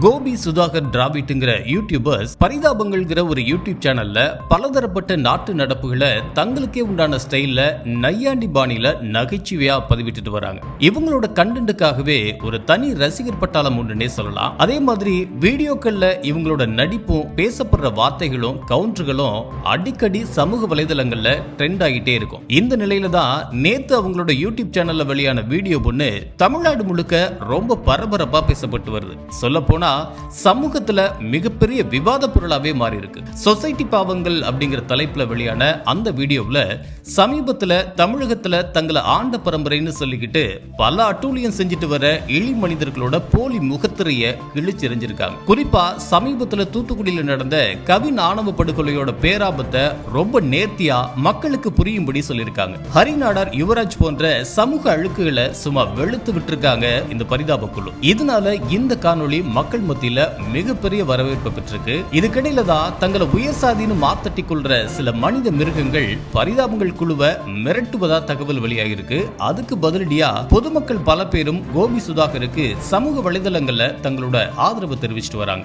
Gopi Sudhakar டிராவிட்ங்கிற YouTubers பரிதாபங்கள்ங்கிற ஒரு YouTube சேனல்ல பலதரப்பட்ட நாட்டு நடப்புகளை தங்களுக்கே உண்டான ஸ்டைல்ல நையாண்டி பாணியில நகைச்சுவையா பதிவிட்டு வராங்க. இவங்களோட கண்டென்ட்டுக்காகவே ஒரு தனி ரசிகர் பட்டாளம் உண்டுன்னே சொல்லலாம். அதே மாதிரி வீடியோக்கள்ல இவங்களோட நடிப்பும் பேசப்படுற வார்த்தைகளும் கவுண்டர்களும் அடிக்கடி சமூக வலைதளங்கள்ல ட்ரெண்ட் ஆகிட்டே இருக்கும். இந்த நிலையில தான் நேத்து அவங்களோட யூடியூப் சேனல்ல வெளியான வீடியோ ஒண்ணு தமிழ்நாடு முழுக்க ரொம்ப பரபரப்பா பேசப்பட்டு வருது. சொல்ல போனா சமூகத்துல மிகப்பெரிய விவாத பொருளாவே மாறி இருக்கு. சொசைட்டி பாவங்கள் அப்படிங்கிற தலைப்புல வெளியான அந்த வீடியோவில் சமீபத்துல தமிழகத்துல தங்களை ஆண்ட பரம்பரைன்னு சொல்லிக்கிட்டு பல அட்டூழியம் செஞ்சுட்டு வர இழி மனிதர்களோட போலி முகத்திரைய கிழிச்செறிஞ்சிருக்காங்க. குறிப்பா சமீபத்துல தூத்துக்குடியில நடந்த கவின் ஆணவ படுகொலையோட பேராபத்தை ரொம்ப நேர்த்தியா மக்களுக்கு புரியும்படி சொல்லியிருக்காங்க. ஹரிநாடார் யுவராஜ் போன்ற சமூக அழுக்குகளை சும்மா வெளுத்து விட்டுருக்காங்க இந்த பரிதாப குழு. இதனால இந்த காணொளி மக்கள் மத்தியில மிகப்பெரிய வரவேற்பு பெற்றிருக்கு. இதுக்கிடையில தான் தங்களை உயர் சாதின்னு மாத்தட்டி கொள்ற சில மனித மிருகங்கள் பரிதாபங்கள் குழுவை மிரட்டுவதா தகவல் வெளியாகிருக்கு. அதுக்கு பதிலடியா பொதுமக்கள் பல பேரும் கோபி சுதாகருக்கு சமூக வலைதளங்கள்ல தங்களோட ஆதரவு தெரிவிச்சிட்டு வராங்க.